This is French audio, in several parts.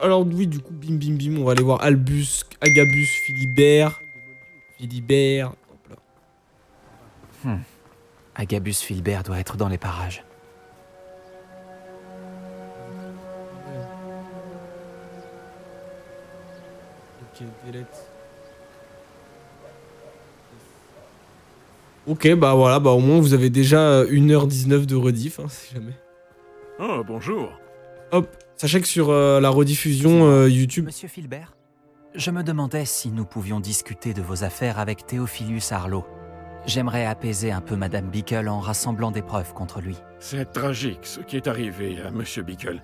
Alors oui, du coup, bim bim bim, on va aller voir Albus, Agabus, Philibert. Philibert. Hop là. Agabus Philibert doit être dans les parages. Ok, delete. Ok, bah voilà, bah au moins vous avez déjà 1h19 de rediff, hein, si jamais. Oh, bonjour. Hop, sachez que sur la rediffusion YouTube... Monsieur Philibert, je me demandais si nous pouvions discuter de vos affaires avec Theophilus Arlo. J'aimerais apaiser un peu Madame Bickle en rassemblant des preuves contre lui. C'est tragique ce qui est arrivé à Monsieur Bickle.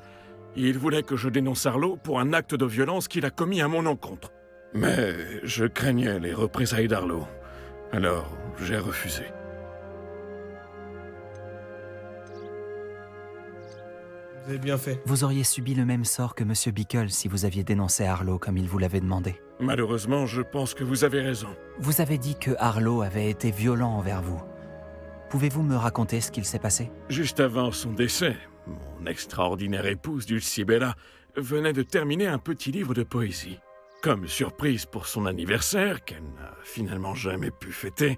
Il voulait que je dénonce Arlo pour un acte de violence qu'il a commis à mon encontre. Mais je craignais les représailles d'Arlo. Alors, j'ai refusé. Vous avez bien fait. Vous auriez subi le même sort que Monsieur Bickle si vous aviez dénoncé Arlo comme il vous l'avait demandé. Malheureusement, je pense que vous avez raison. Vous avez dit que Arlo avait été violent envers vous. Pouvez-vous me raconter ce qu'il s'est passé? Juste avant son décès, mon extraordinaire épouse Dulcibella venait de terminer un petit livre de poésie. Comme surprise pour son anniversaire, qu'elle n'a finalement jamais pu fêter,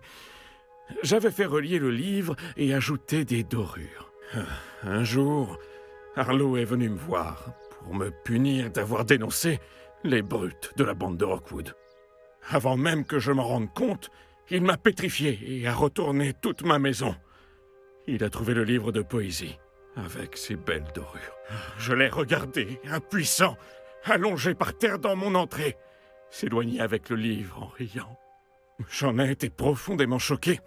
j'avais fait relier le livre et ajouter des dorures. Un jour, Arlo est venu me voir pour me punir d'avoir dénoncé les brutes de la bande de Rockwood. Avant même que je m'en rende compte, il m'a pétrifié et a retourné toute ma maison. Il a trouvé le livre de poésie, avec ses belles dorures. Je l'ai regardé, impuissant, allongé par terre dans mon entrée, s'éloigner avec le livre en riant. J'en ai été profondément choqué.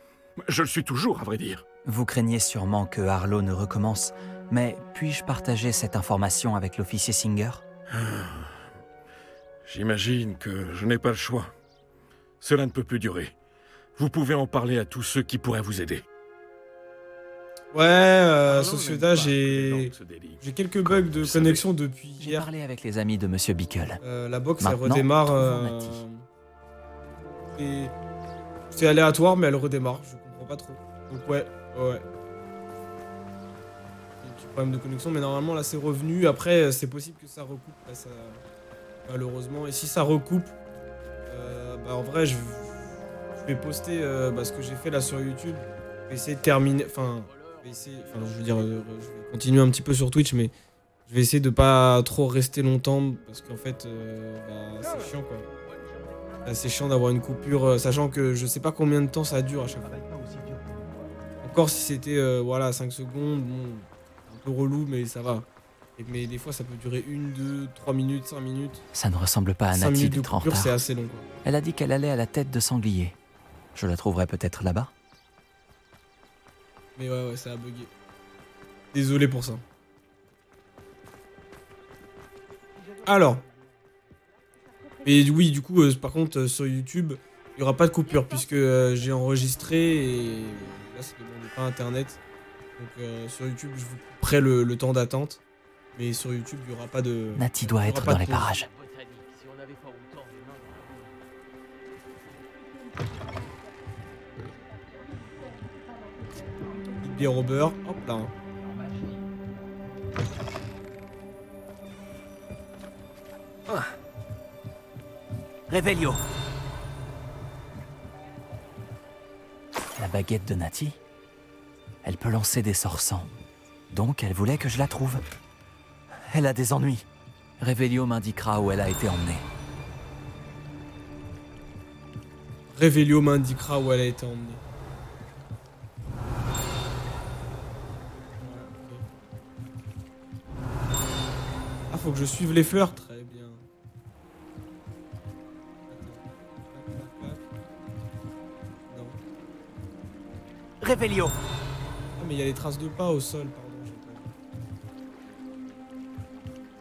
Je le suis toujours, à vrai dire. Vous craignez sûrement que Arlo ne recommence, mais puis-je partager cette information avec l'officier Singer? J'imagine que je n'ai pas le choix. Cela ne peut plus durer. Vous pouvez en parler à tous ceux qui pourraient vous aider. Ouais, Socioda, j'ai quelques bugs de connexion depuis J'ai hier. parlé avec les amis de Monsieur Bickle. La box, elle Maintenant, redémarre. trouvons Nati. C'est aléatoire, mais elle redémarre. Je comprends pas trop. Donc ouais. Un petit problème de connexion, mais normalement là c'est revenu. Après, c'est possible que ça recoupe. Là, malheureusement. Et si ça recoupe, bah en vrai, je vais poster ce que j'ai fait là sur YouTube. Je vais essayer de terminer. Je veux dire, je vais continuer un petit peu sur Twitch, mais je vais essayer de pas trop rester longtemps parce qu'en fait, c'est chiant quoi. Là, c'est chiant d'avoir une coupure, sachant que je sais pas combien de temps ça dure à chaque fois. Encore si c'était 5 secondes, bon, un peu relou, mais ça va. Mais des fois, ça peut durer 1, 2, 3 minutes, 5 minutes. Ça ne ressemble pas à 5 Nati minutes de d'être en coupure, c'est retard. assez long quoi. Elle a dit qu'elle allait à la tête de sanglier. Je la trouverai peut-être là-bas. Mais ouais, ça a bugué. Désolé pour ça. Alors. Et oui, du coup, par contre, sur YouTube, il n'y aura pas de coupure puisque j'ai enregistré et là, ça ne demandait pas internet. Donc sur YouTube, je vous couperai le temps d'attente. Mais sur YouTube, il n'y aura pas de... Nati doit être dans les parages. Petite bière au beurre. Hop là. Réveillon. La baguette de Nati. Elle peut lancer des sorts sans. Donc elle voulait que je la trouve. Elle a des ennuis. Réveillon m'indiquera où elle a été emmenée. Réveillon m'indiquera où elle a été emmenée. Ah, faut que je suive les fleurs. Très bien. Non. Réveillon. Ah, mais il y a les traces de pas au sol, pardon.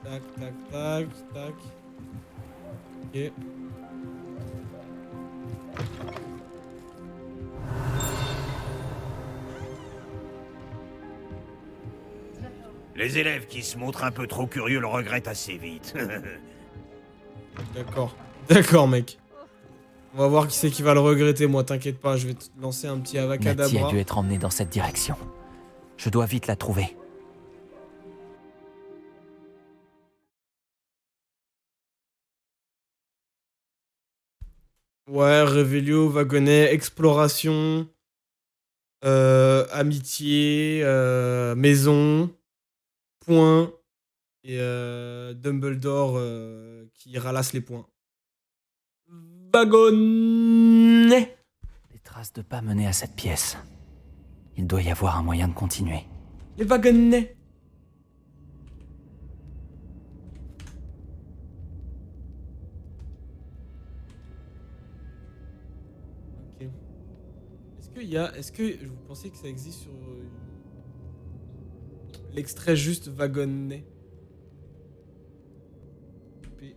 J'ai pas vu. Tac. Ok. Les élèves qui se montrent un peu trop curieux le regrettent assez vite. D'accord, mec. On va voir qui c'est qui va le regretter, moi, t'inquiète pas, je vais te lancer un petit avacadabra. Nati a dû être emmenée dans cette direction. Je dois vite la trouver. Ouais, Revelio, Wagonnet, exploration, amitié, maison, point et Dumbledore qui ralasse les points. Wagonnet. Les traces de pas menaient à cette pièce. Il doit y avoir un moyen de continuer. Les wagonnets. Ok. Est-ce que vous pensez que ça existe sur l'extrait juste wagonnet? P-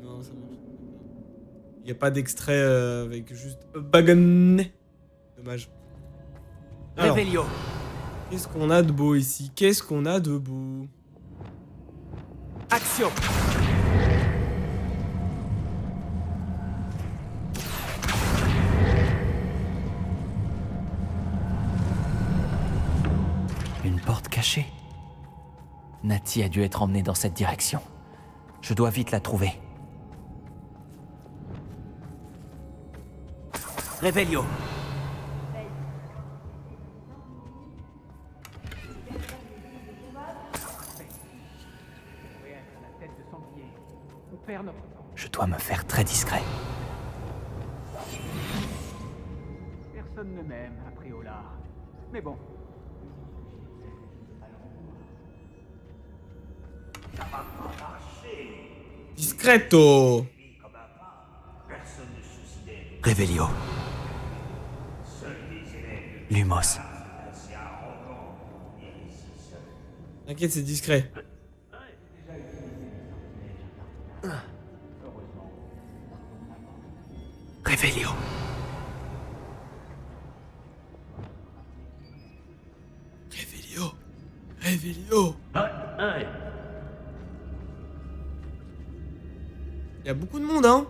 Non, ça marche pas. Il n'y a pas d'extrait avec juste wagonnet. Dommage. Alors, Revelio. qu'est-ce qu'on a de beau ici? Qu'est-ce qu'on a de beau? Action. Une porte cachée. Natty a dû être emmenée dans cette direction. Je dois vite la trouver. Revelio. Je dois me faire très discret. Personne ne m'aime, a Priola. Mais bon, Discreto. Revelio. Lumos. T'inquiète, c'est discret. Revelio. Revelio. Revelio. Il y a beaucoup de monde, hein.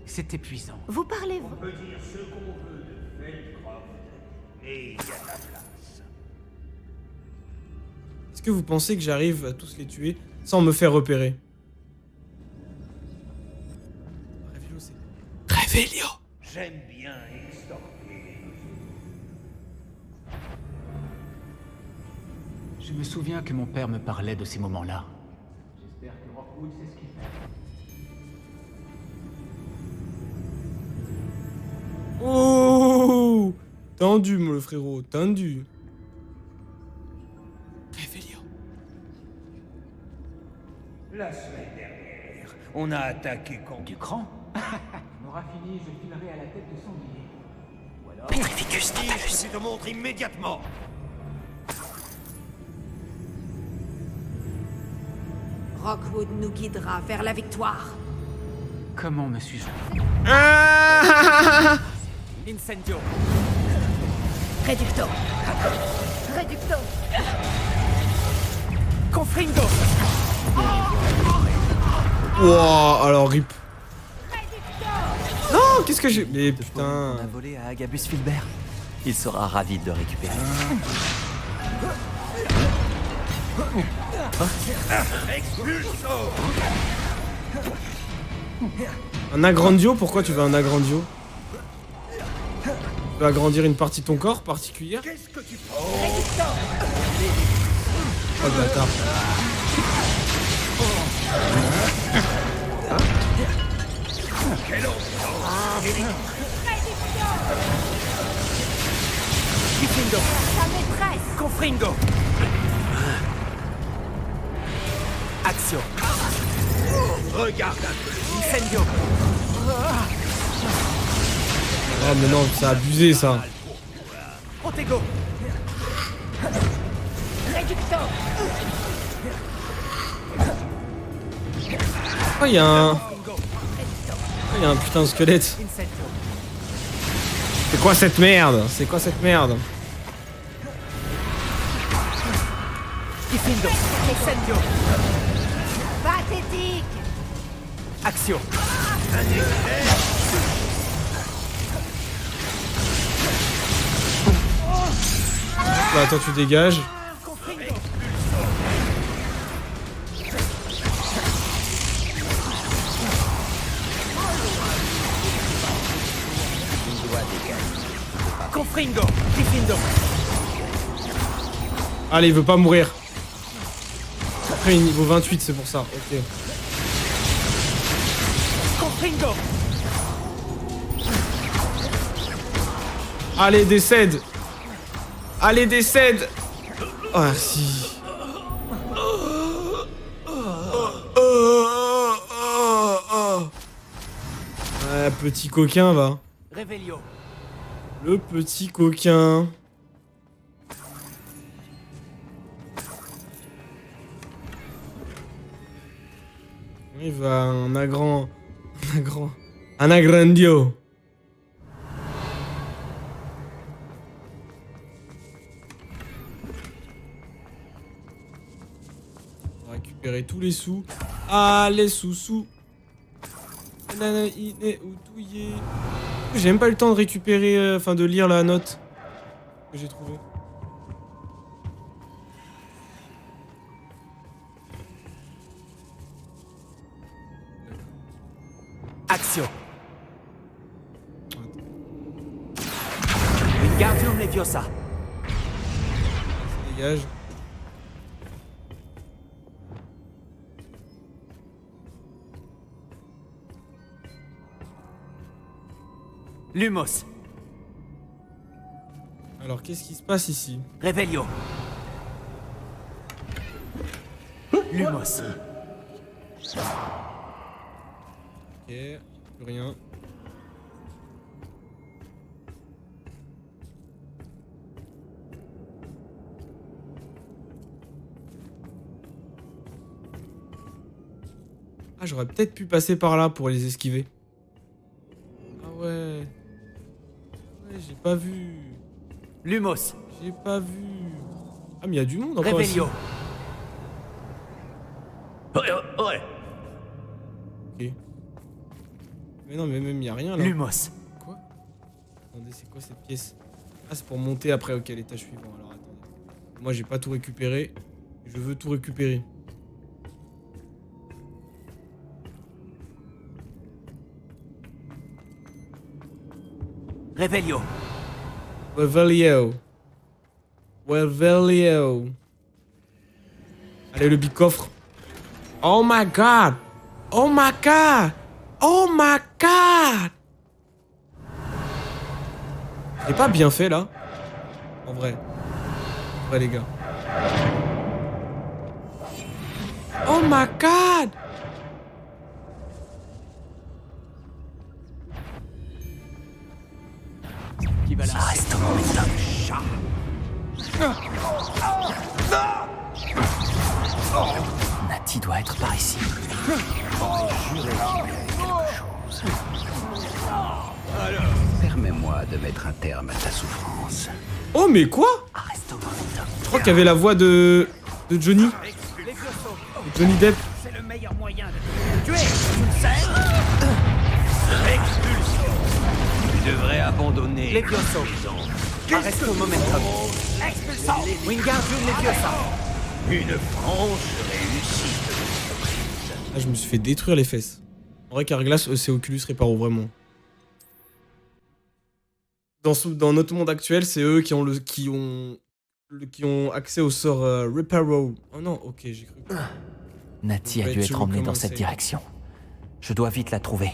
C'est épuisant. Vous parlez... On peut dire ce qu'on veut de Feldcroft, mais il y a de la place. Est-ce que vous pensez que j'arrive à tous les tuer sans me faire repérer? Revelio, c'est... Revelio. J'aime bien extorquer les je me souviens que mon père me parlait de ces moments-là. J'espère que Rockwood sait ce qu'il fait. Oh, tendu, mon frérot, tendu. Revelio. La semaine dernière, on a attaqué Du cran On aura fini, je filerai à la tête de sanglier. Ou alors... Petrificus Je te montre immédiatement. Rockwood nous guidera vers la victoire. Comment me suis-je... Ah Incendio. Réducto. Réducto. Confringo. Wow, alors rip. Non, qu'est-ce que j'ai... Mais On putain... a volé à Agabus Filbert. Il sera ravi de le récupérer. Un agrandio? Pourquoi tu veux un agrandio? Tu veux agrandir une partie de ton corps particulière? Qu'est-ce que tu prends? Oh le bâtard. Sa maîtresse. Confringo. Action. Regarde un peu. Incendio. Oh mais non, c'est abusé ça. Protego. Réducto. Oh il y a un... Il y a un putain de squelette. Incendio. C'est quoi cette merde? C'est quoi cette merde? Diffindo. Incendio. Pathétique. Action. Là, toi, tu dégages. Confringo, Gryffindor. Allez, il veut pas mourir. Après, il est niveau 28, c'est pour ça. Ok. Confringo. Allez, décède. Allez, décède. Ah, si. Ouais, petit coquin, va. Revelio. Le petit coquin. Il va un agrandio. On va récupérer tous les sous. Ah, les sous-sous. J'ai même pas eu le temps de récupérer, enfin de lire la note que j'ai trouvée. Axio. Wingardium Leviosa. Ça dégage. Lumos. Alors qu'est-ce qui se passe ici? Revelio. Lumos. Ok, plus rien. Ah, j'aurais peut-être pu passer par là pour les esquiver. Ah ouais. Ouais, j'ai pas vu. Lumos. J'ai pas vu. Ah, mais il y a du monde encore ici. Revelio. Ouais. Ok. Mais non, mais même il y a rien là. Lumos. Quoi? Attendez, c'est quoi cette pièce? Ah, c'est pour monter après. Ok, l'étage suivant. Alors attendez. Moi, j'ai pas tout récupéré. Je veux tout récupérer. Revelio. Revelio. Revelio. Allez, le big coffre. Oh my god. Oh my god. Oh my god. J'ai pas bien fait là. En vrai. En vrai, les gars. Oh my god. Qui va là? Ça reste au momentum. Nati doit être par ici. Permets-moi de mettre un terme à ta souffrance. Oh mais quoi? Reste au momentum. Je crois qu'il y avait la voix de Johnny. De Johnny Depp. C'est le meilleur moyen de te tuer. Tu le sais? Expulsion. Tu devrais abandonner. Levioso. Arresto momentum. Expulsant. Wingardium Leviosa. Une franche réussite. Ah, je me suis fait détruire les fesses. En vrai, Carglass, c'est Oculus Reparo, vraiment. Dans notre monde actuel, c'est eux qui ont accès au sort Reparo. Oh non, ok, j'ai cru. Nati a dû être emmenée dans cette direction. Je dois vite la trouver.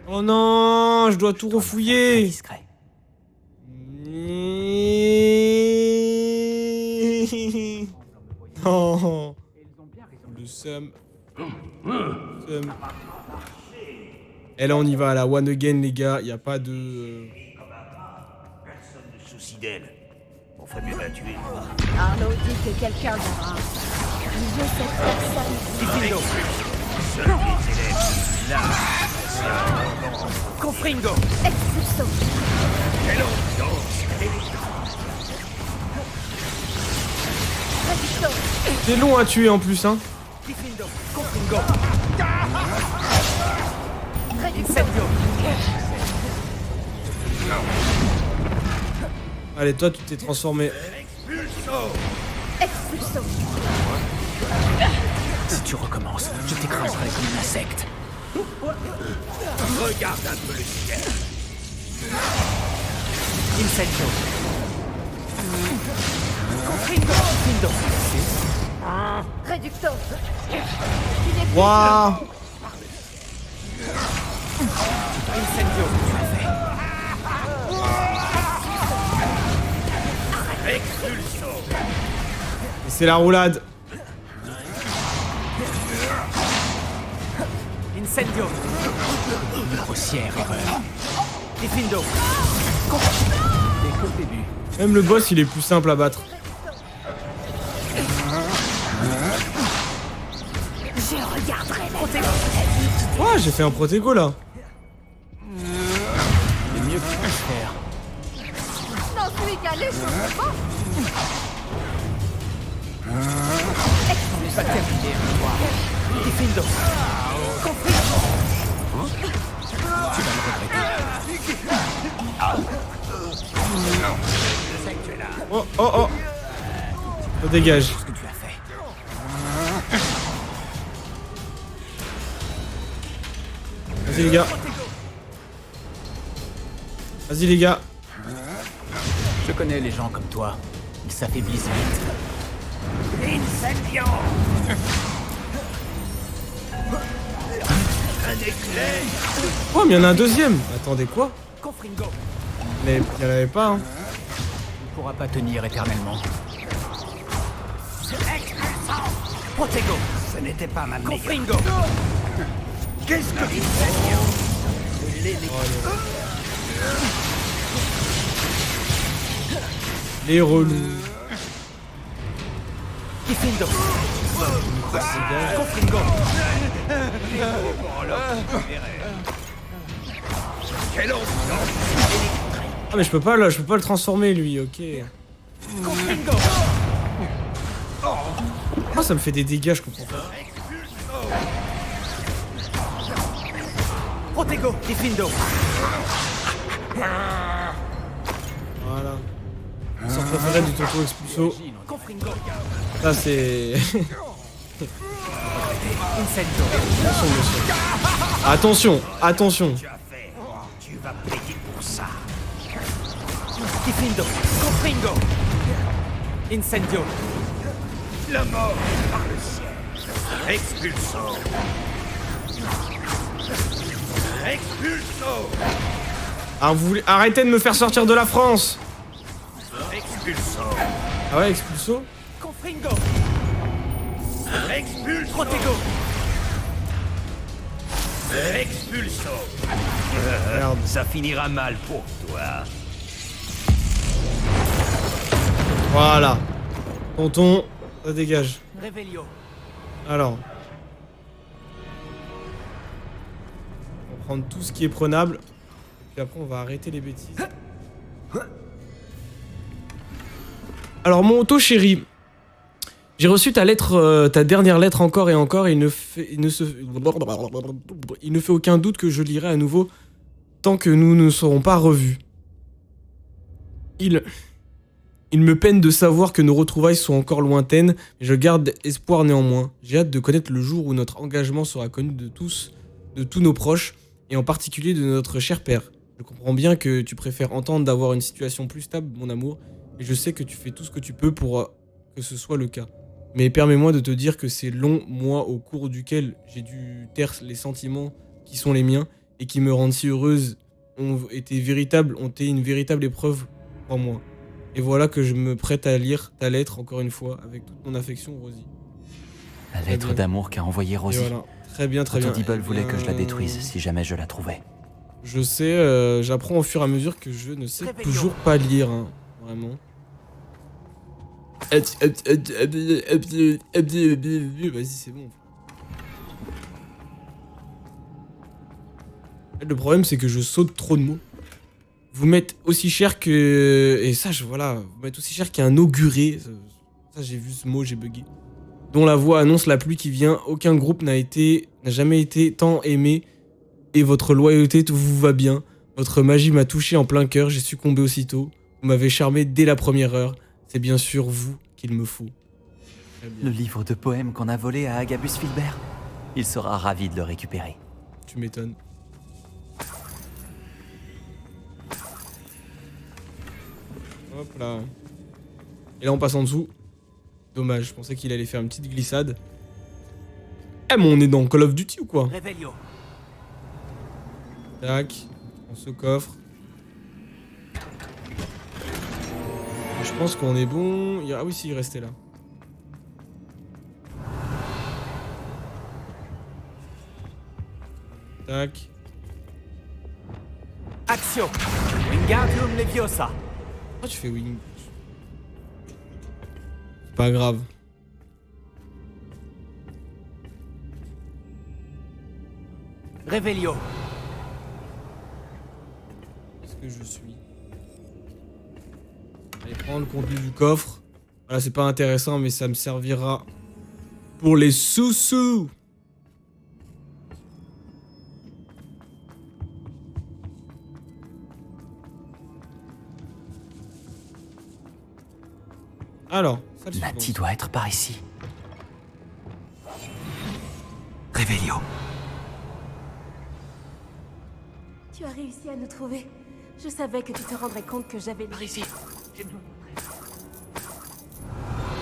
Oh non, je dois tout Très refouiller. discret. Non. Le seum. Seum. Et là, on y va à la one again, les gars. Y a pas de. Personne ne soucie d'elle. On ferait mieux la tuer. Arnaud dit que quelqu'un viendra. Il veut cette personne. Gryffindor. Seuls les élèves. Là. Confringo. Expulsons. Quelle ambiance. Résistons. C'est long à tuer en plus, hein. Gryffindor. Confringo. Résistons. Incendio. Allez, toi, tu t'es transformé. Expulso. Si tu recommences, je t'écraserai comme un insecte. Regarde un peu le ciel. Incendio. Findo. Reducto. Waouh. Incendio. Tu as fait. Expulso. Et c'est la roulade. Incendio. Une grossière erreur. Diffindo. Dès qu'au début. Même le boss, il est plus simple à battre. Je regarderai la Ouah, j'ai fait un protego là. Le mieux que tu puisses faire. n'en suis qu'à l'échauffement. Pas terminé avec toi. Diffindo. Compris. Tu vas le regretter. Oh, oh, oh. Ça dégage. Ce que tu as fait. Vas-y les gars. Vas-y les gars. Je connais les gens comme toi. Ils s'affaiblissent vite. Incendio. Un éclair. Oh, mais il y en a un deuxième. Attendez, quoi? Confringo. Mais il y en avait pas, hein. Il ne pourra pas tenir éternellement. Protego. Ce n'était pas ma meilleure. Confringo. Qu'est-ce que Les relous. Diffindo. Dégage. Confringo. Quel oncle. Ah, mais je peux pas là, je peux pas le transformer lui, ok. Confringo. Oh, ça me fait des dégâts, je comprends pas. Protego. Diffindo. Voilà. Sort préféré du Toto Expulso. Confringo. Ça c'est... Incendio. Attention, monsieur. Attention, attention. Tu as fait. Tu vas payer pour ça. Diffindo. Confringo. Incendio. La mort par le ciel. Expulso. Expulso. Ah, vous voulez... Arrêtez de me faire sortir de la France. Expulso. Ah ouais, Expulso. Confringo. Expulso. Protego. Expulso. Merde. Ça finira mal pour toi. Voilà. Tonton, ça dégage. Revelio. Alors. On va prendre tout ce qui est prenable. Puis après, on va arrêter les bêtises. Alors, mon auto chéri. J'ai reçu ta lettre, ta dernière lettre encore et encore, et il ne fait aucun doute que je lirai à nouveau tant que nous ne serons pas revus. Il me peine de savoir que nos retrouvailles sont encore lointaines, mais je garde espoir néanmoins. J'ai hâte de connaître le jour où notre engagement sera connu de tous nos proches, et en particulier de notre cher père. Je comprends bien que tu préfères entendre d'avoir une situation plus stable, mon amour, et je sais que tu fais tout ce que tu peux pour que ce soit le cas. Mais permets-moi de te dire que ces longs mois au cours duquel j'ai dû taire les sentiments qui sont les miens et qui me rendent si heureuse ont été une véritable épreuve pour moi. Et voilà que je me prête à lire ta lettre encore une fois avec toute mon affection, Rosie. La lettre bien. d'amour qu'a envoyée Et Rosie. voilà. Très bien, très bien. Audible voulait Eh que je la bien, détruise si jamais je la trouvais. Je sais, j'apprends au fur et à mesure que je ne sais toujours pas lire, hein, vraiment. Vas-y, c'est bon. Le problème, c'est que je saute trop de mots. Vous mettez aussi cher que... Et ça, voilà, vous mettez aussi cher qu'un auguré. Ça, j'ai vu ce mot, j'ai bugué. Dont la voix annonce la pluie qui vient. Aucun groupe n'a jamais été tant aimé. Et votre loyauté vous va bien. Votre magie m'a touché en plein cœur, j'ai succombé aussitôt. Vous m'avez charmé dès la première heure. C'est bien sûr vous qu'il me faut. Très bien. Le livre de poèmes qu'on a volé à Agabus Filbert. Il sera ravi de le récupérer. Tu m'étonnes. Hop là. Et là on passe en dessous. Dommage, je pensais qu'il allait faire une petite glissade. Eh mais on est dans Call of Duty ou quoi? Revelio. Tac, on se coffre. Je pense qu'on est bon. Ah oui si, il restait là. Tac. Action. Wingardium Leviosa. Pourquoi tu fais wing? C'est pas grave. Revelio. Qu'est-ce que je suis? Allez, prendre le contenu du coffre. Voilà, c'est pas intéressant, mais ça me servira pour les sous-sous. Alors, ça le Nati suivant. doit être par ici. Revelio. Tu as réussi à nous trouver. Je savais que tu te rendrais compte que j'avais... Par ici.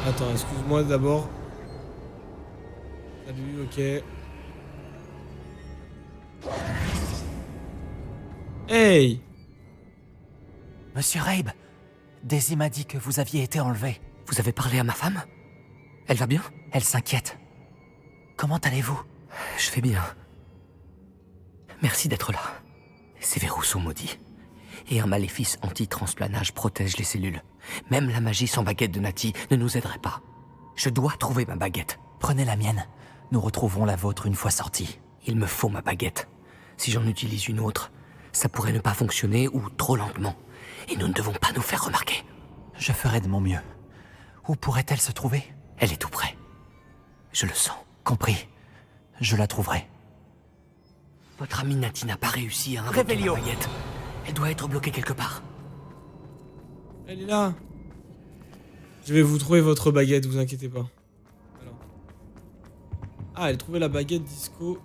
Attends, excuse-moi d'abord. Salut, ok. Hey! Monsieur Rabe, Daisy m'a dit que vous aviez été enlevé. Vous avez parlé à ma femme? Elle va bien? Elle s'inquiète. Comment allez-vous? Je vais bien. Merci d'être là. Ces verrous sont maudits. Et un maléfice anti-transplanage protège les cellules. Même la magie sans baguette de Nati ne nous aiderait pas. Je dois trouver ma baguette. Prenez la mienne. Nous retrouverons la vôtre une fois sortie. Il me faut ma baguette. Si j'en utilise une autre, ça pourrait ne pas fonctionner ou trop lentement. Et nous ne devons pas nous faire remarquer. Je ferai de mon mieux. Où pourrait-elle se trouver? Elle est tout près. Je le sens. Compris. Je la trouverai. Votre amie Nati n'a pas réussi à invoquer ma baguette. Elle doit être bloquée quelque part. Elle est là. Je vais vous trouver votre baguette, vous inquiétez pas. Alors. Ah, elle trouvait la baguette disco.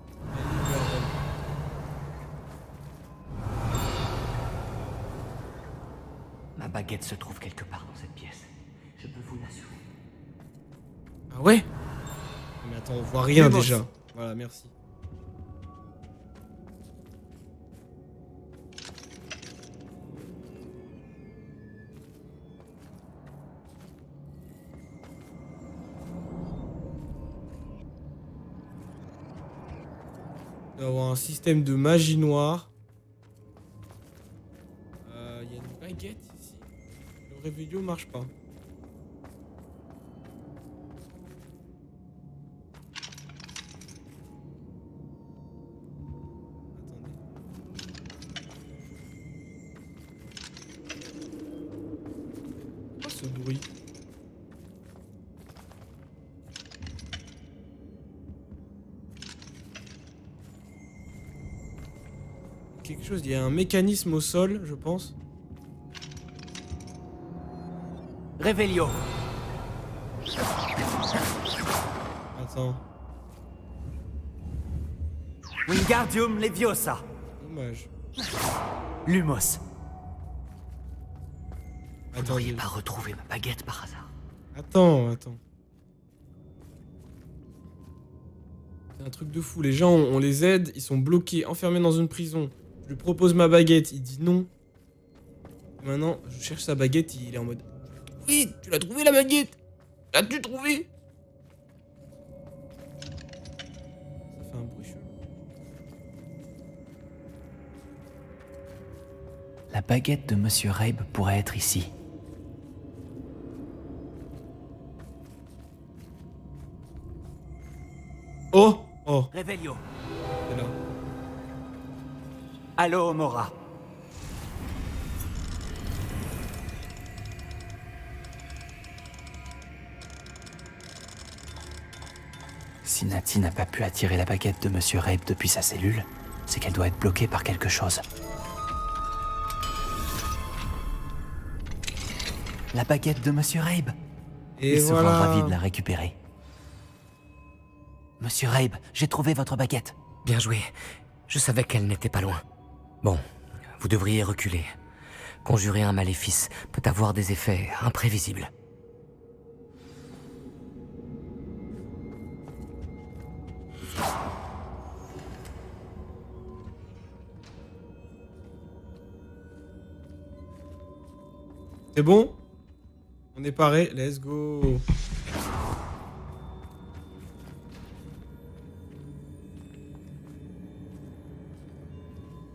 Ma baguette se trouve quelque part dans cette pièce. Je peux vous l'assurer. Ah ouais? Mais attends, on voit rien Lumos. déjà. Voilà, merci. Il doit y avoir un système de magie noire. Il y a une baguette ici. Le réveillon marche pas. Attendez. Quoi ce bruit? Quelque chose, il y a un mécanisme au sol, je pense. Revelio. Attends, Wingardium Leviosa. dommage. Lumos. Vous Attends, n'auriez pas retrouvé ma baguette par hasard? attends. C'est un truc de fou. Les gens, on les aide, ils sont bloqués, enfermés dans une prison. Je lui propose ma baguette, il dit non. Maintenant, je cherche sa baguette, il est en mode... Oui, tu l'as trouvé la baguette? L'as-tu trouvé? Ça fait un bruit chelou. La baguette de Monsieur Rabe pourrait être ici. Oh! Oh, Revelio. c'est là. Allo Mora. Si Nati n'a pas pu attirer la baguette de Monsieur Rabe depuis sa cellule, c'est qu'elle doit être bloquée par quelque chose. la baguette de Monsieur Rabe. Et Il sera voilà. ravi de la récupérer. Monsieur Rabe, j'ai trouvé votre baguette. Bien joué. Je savais qu'elle n'était pas loin. Bon, vous devriez reculer. Conjurer un maléfice peut avoir des effets imprévisibles. C'est bon? On est paré, let's go.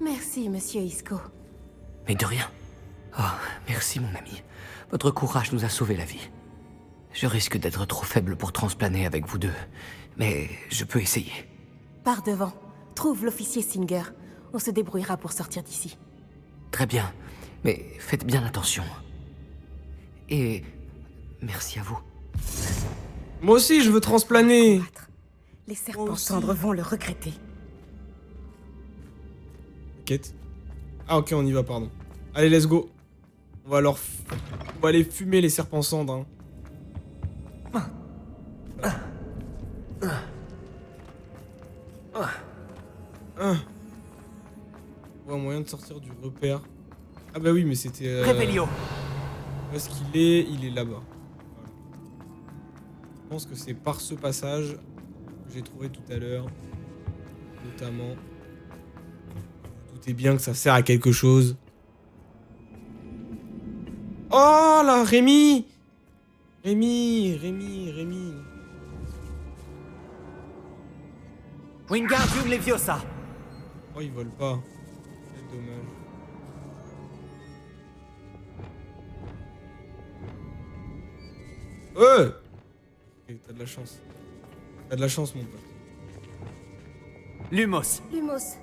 Merci, monsieur Isco. Mais de rien. Oh, merci mon ami. Votre courage nous a sauvé la vie. Je risque d'être trop faible pour transplaner avec vous deux, mais je peux essayer. Par devant. Trouve l'officier Singer. On se débrouillera pour sortir d'ici. Très bien, mais faites bien attention. Et merci à vous. Moi aussi, je veux transplaner. Les serpents aussi. cendres vont le regretter. Quête. Ah ok, on y va, pardon. Allez, let's go. On va aller fumer les serpents cendres. Hein. On voit un moyen de sortir du repère. Ah bah oui, mais c'était... Revelio. Où est-ce qu'il est? Il est là-bas. Voilà. Je pense que c'est par ce passage que j'ai trouvé tout à l'heure. Notamment. Vous doutez bien que ça sert à quelque chose. Oh là, Rémi! Rémi. Wingardium Leviosa. Oh, il vole pas. Quel dommage. Ok, t'as de la chance. T'as de la chance, mon pote. Lumos. Lumos.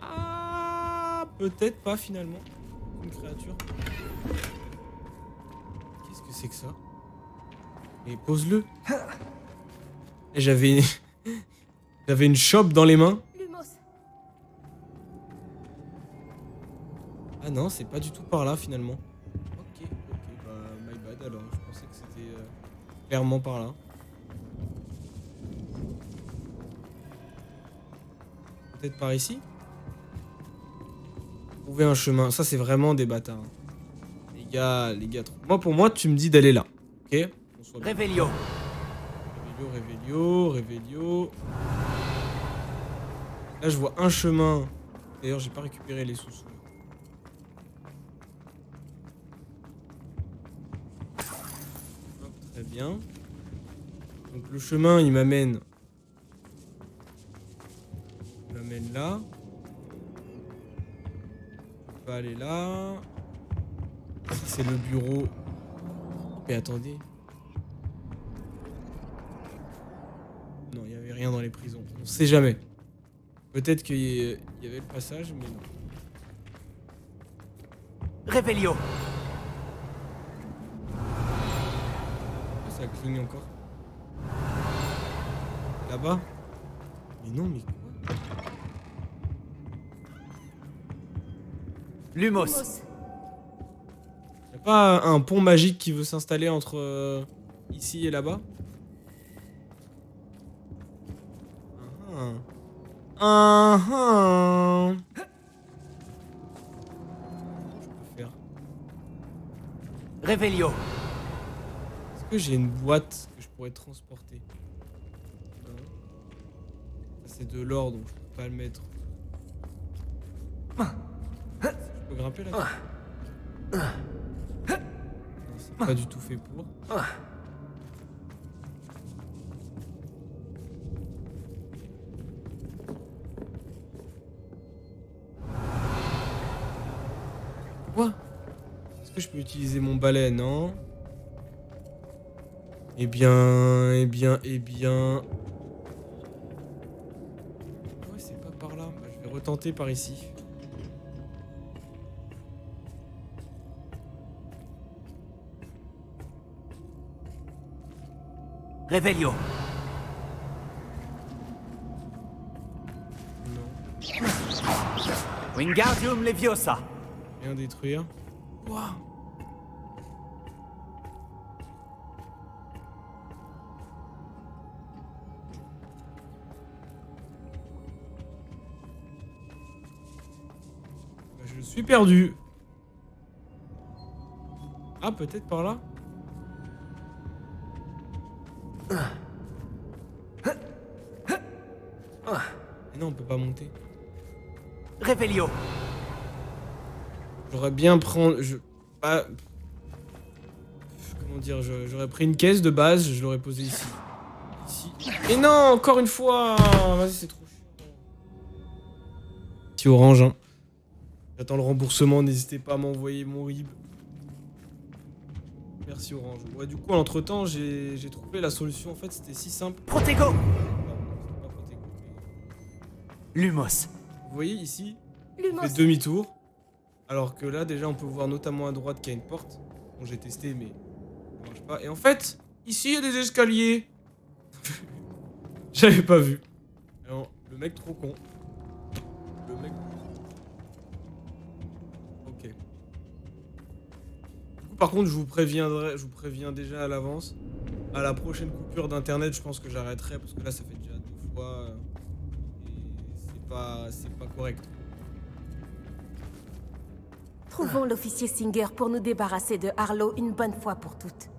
Ah, peut-être pas finalement. Une créature. Qu'est-ce que c'est que ça? Et pose-le. Et j'avais une chope dans les mains. Lumos. Ah non, c'est pas du tout par là finalement. Ok, bah my bad alors. Je pensais que c'était clairement par là. Peut-être par ici? Trouver un chemin. Ça, c'est vraiment des bâtards. Les gars, Moi, pour moi, tu me dis d'aller là. Ok? On soit bien. Revelio. Revelio. Là, je vois un chemin. D'ailleurs, j'ai pas récupéré les sous-sous. Hop, très bien. Donc, le chemin, il m'amène là. Je peux aller là. Si c'est le bureau. Mais attendez. Non, il n'y avait rien dans les prisons. On sait jamais. Peut-être qu'il y avait le passage, mais non. Revelio. Ça cligne encore. Là-bas? Mais non, mais quoi? Lumos. Lumos. Y'a pas un pont magique qui veut s'installer entre ici et là-bas? Je peux faire. Revelio. Est-ce que j'ai une boîte que je pourrais transporter? Non. Ça c'est de l'or donc je peux pas le mettre. Je peux grimper là? Non, c'est pas du tout fait pour. Quoi? Est-ce que je peux utiliser mon balai? Non. Eh bien... Ouais, c'est pas par là. Bah, je vais retenter par ici. Revelio. Wingardium Leviosa. Rien détruire. Ouah. Je suis perdu. Ah, peut-être par là. Mais non, on peut pas monter. Revelio. J'aurais bien prendre... Comment dire, j'aurais pris une caisse de base, je l'aurais posée ici. Ici. Et non, encore une fois. Vas-y, c'est trop chiant. Petit orange, hein. J'attends le remboursement, n'hésitez pas à m'envoyer mon RIB. Merci Orange. Ouais, du coup, entre temps, j'ai trouvé la solution. En fait, c'était si simple. Protego. Non, c'est pas Protego, mais- Lumos. Vous voyez ici, on Lumos. fait demi-tour. Alors que là, déjà, on peut voir notamment à droite qu'il y a une porte. Bon, j'ai testé, mais ça marche pas. Et en fait, ici, il y a des escaliers. J'avais pas vu. Alors, le mec trop con. Le mec... Ok. Du coup, par contre, je vous préviens déjà à l'avance. À la prochaine coupure d'internet, je pense que j'arrêterai parce que là, ça fait déjà 2 fois. Et c'est pas correct. Trouvons l'officier Singer pour nous débarrasser de Harlow une bonne fois pour toutes.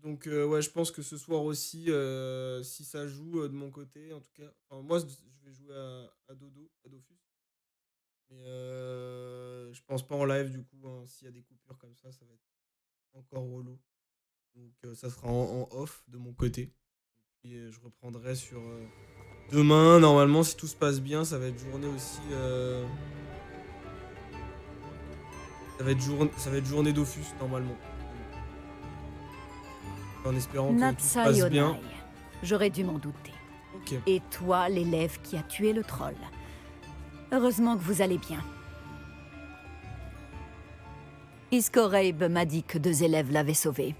Donc ouais, je pense que ce soir aussi, si ça joue de mon côté, en tout cas, enfin, moi je vais jouer à Dodo, à Dofus, mais je pense pas en live du coup, hein. S'il y a des coupures comme ça va être encore relou. Donc ça sera en off de mon côté. Et puis je reprendrai sur demain, normalement si tout se passe bien, ça va être journée aussi. Ça va être journée Dofus normalement. En espérant que tout se passe bien. Natsayonai. J'aurais dû m'en douter. Ok. Et toi, l'élève qui a tué le troll. Heureusement que vous allez bien. Iskoraib m'a dit que 2 élèves l'avaient sauvé.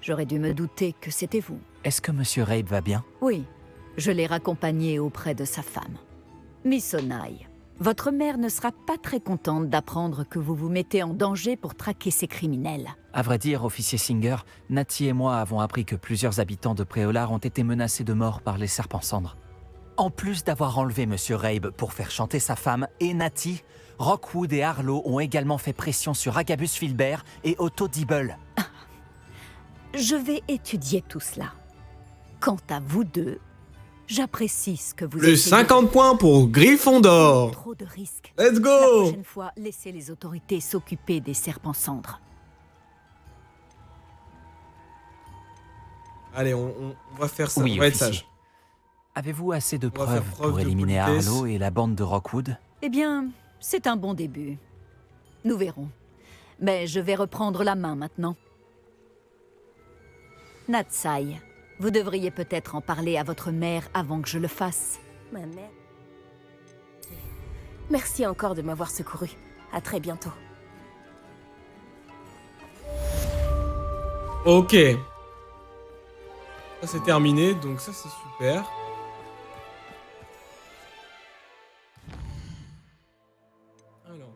J'aurais dû me douter que c'était vous. Est-ce que Monsieur Rabe va bien? Oui, je l'ai raccompagné auprès de sa femme. Miss Onai, votre mère ne sera pas très contente d'apprendre que vous vous mettez en danger pour traquer ces criminels. À vrai dire, officier Singer, Natty et moi avons appris que plusieurs habitants de Préolard ont été menacés de mort par les serpents cendres. En plus d'avoir enlevé Monsieur Rabe pour faire chanter sa femme et Natty, Rockwood et Harlow ont également fait pression sur Agabus Filbert et Otto Dibble. Je vais étudier tout cela. Quant à vous deux, j'apprécie ce que vous Le 50 points pour Gryffondor. Trop de risques. Let's La go. prochaine fois, laissez les autorités s'occuper des serpents cendres. Allez, on va faire ça, Oui, on va être officier. sage. Avez-vous assez de On va faire preuves preuve pour de éliminer politesse. Harlow et la bande de Rockwood? Eh bien, c'est un bon début. Nous verrons. Mais je vais reprendre la main maintenant. Natsai, vous devriez peut-être en parler à votre mère avant que je le fasse. Ma mère. Merci encore de m'avoir secouru. À très bientôt. Ok. Ça c'est terminé, donc ça c'est super. Alors.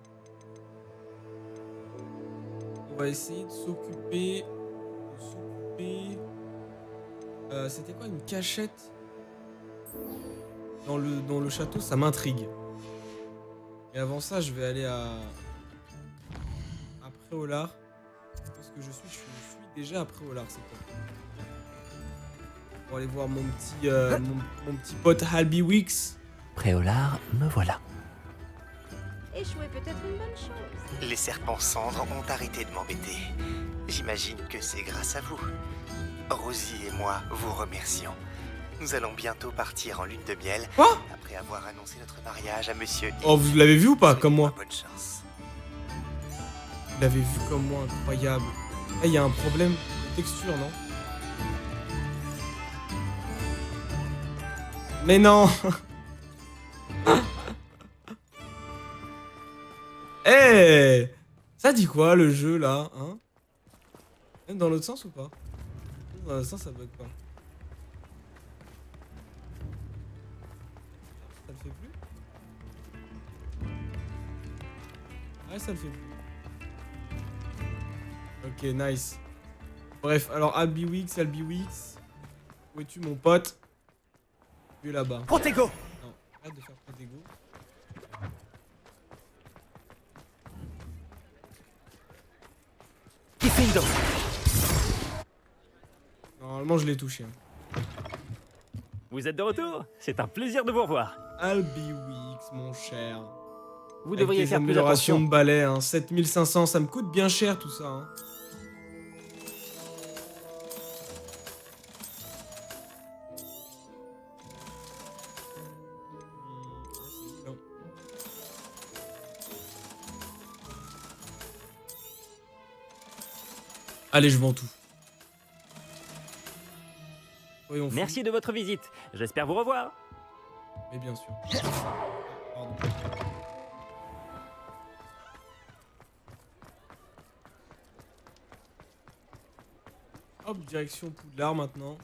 On va essayer de s'occuper. C'était quoi, une cachette dans le château, ça m'intrigue. Et avant ça, je vais aller à Préolard. Parce que je suis déjà à Préolard, c'est top. Pour aller voir mon petit pote Halby Wix. Préolard, me voilà. Échouer peut-être une bonne chose. Les serpents cendres ont arrêté de m'embêter. J'imagine que c'est grâce à vous. Rosie et moi vous remercions. Nous allons bientôt partir en lune de miel. Quoi ? Après avoir annoncé notre mariage à Monsieur Hill. Oh, vous l'avez vu ou pas, comme moi? Bonne chance. Vous l'avez vu comme moi, incroyable. Eh, il y a un problème de texture, non? Mais non. Eh, ça dit quoi le jeu là, hein? Même dans l'autre sens ou pas? Dans l'autre sens ça bug pas. Ouais, ça le fait plus. Ok, nice. Bref, alors Albiwix. Où es-tu, mon pote? Tu es là-bas. Protego. Non, arrête de faire Protego. Diffindo. Normalement, je l'ai touché. Vous êtes de retour? C'est un plaisir de vous revoir. Albiwix, mon cher. Vous Avec devriez tes faire plus améliorations attention. de balai, hein. 7500, ça me coûte bien cher tout ça. Hein. Non. Allez, je vends tout. Soyons fous. Merci de votre visite. J'espère vous revoir. Mais bien sûr. Pardon. Hop, direction Poudlard maintenant.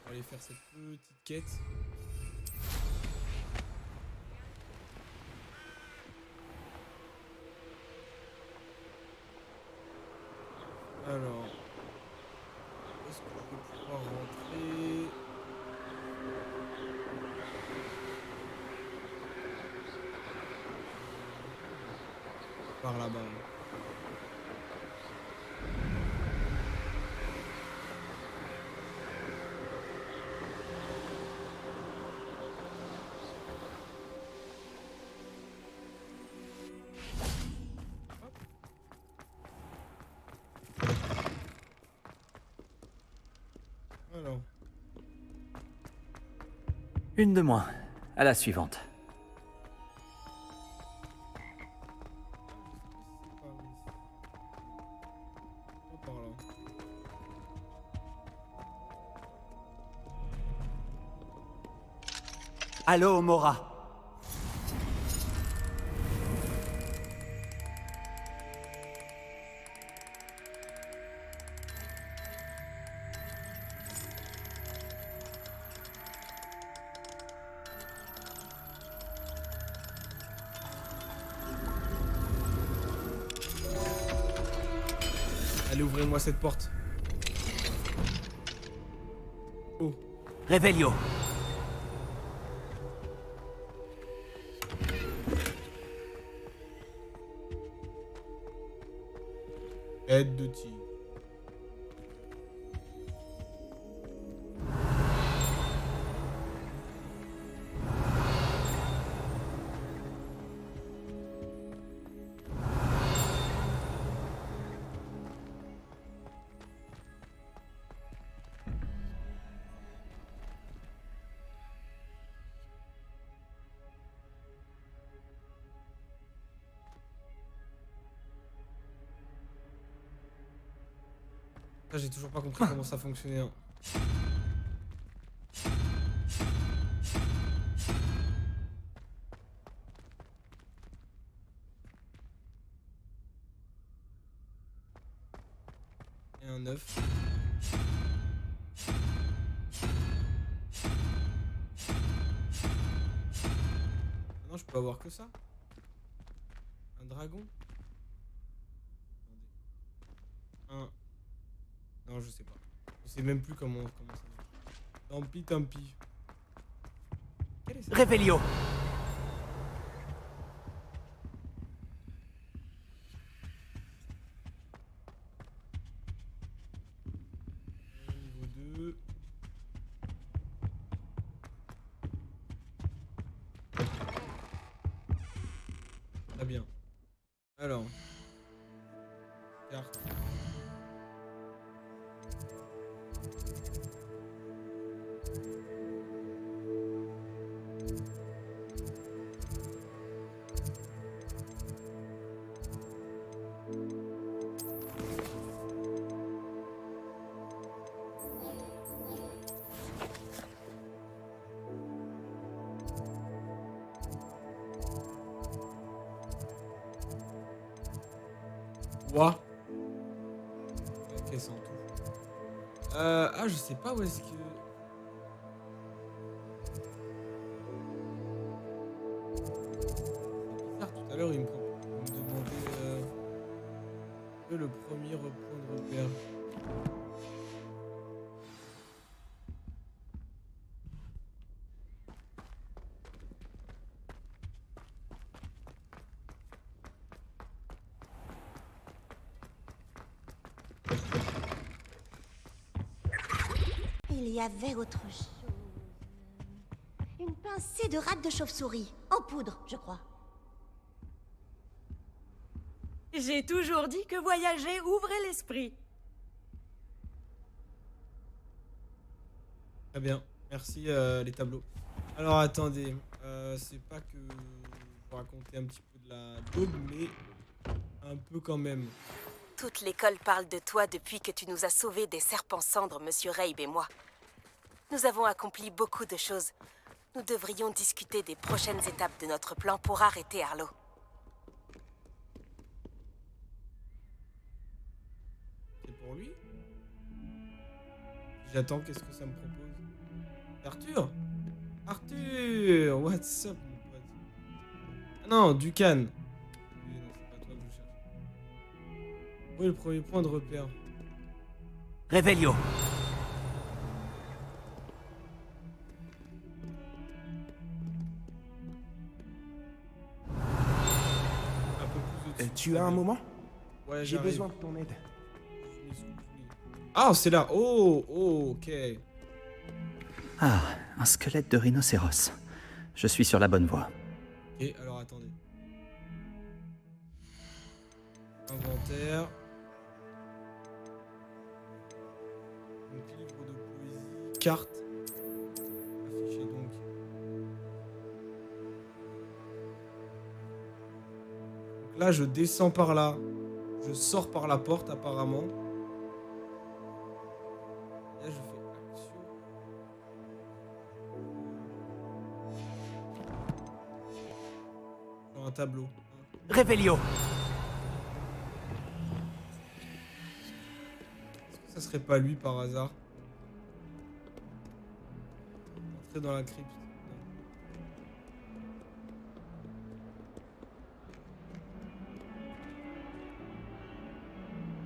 On va aller faire cette petite quête. Alors, est-ce que je vais pouvoir rentrer? Par là-bas. Alors, Une de moins. À la suivante. pas par là. Allô, Mora. Allez, ouvrez-moi cette porte. Oh. Revelio. Aide de tigre. Ça, j'ai toujours pas compris comment ça fonctionnait. Hein. Et un 9. Non, je peux avoir que ça. Un dragon. Attendez. Un. Non, je sais pas. Je sais même plus comment ça marche. Tant pis, tant pis. Quelle est cette... Revelio. Niveau 2. Très bien. Alors. Carte. Ouah. Ok, c'est en tout. Ah, je sais pas où est-ce que... C'est bizarre l'heure, il me demandait le premier point de repère. Il y avait autre chose. Une pincée de rate de chauve-souris. En poudre, je crois. J'ai toujours dit que voyager ouvrait l'esprit. Très bien, merci les tableaux. Alors attendez, c'est pas que vous racontez un petit peu de la daube, mais un peu quand même. Toute l'école parle de toi depuis que tu nous as sauvés des serpents cendres, Monsieur Rabe et moi. Nous avons accompli beaucoup de choses. Nous devrions discuter des prochaines étapes de notre plan pour arrêter Arlo. C'est pour lui? J'attends, qu'est-ce que ça me propose? Arthur? Arthur! What's up, mon pote? Ah non, Ducan. Oui, non, c'est pas toi que je cherche. Où est le premier point de repère? Revelio. Un peu plus au-dessus. Tu as un moment? Ouais, J'ai j'arrive. besoin de ton aide. Ah, c'est là. Oh, oh, ok. Ah, un squelette de rhinocéros. Je suis sur la bonne voie. Et alors, attendez. Inventaire. Donc, livre de poésie. Carte. Affiché donc. Donc là, je descends par là. Je sors par la porte, apparemment. Là, je fais action. Sur un tableau. Revelio. Est-ce que ça serait pas lui par hasard? Entrer dans la crypte.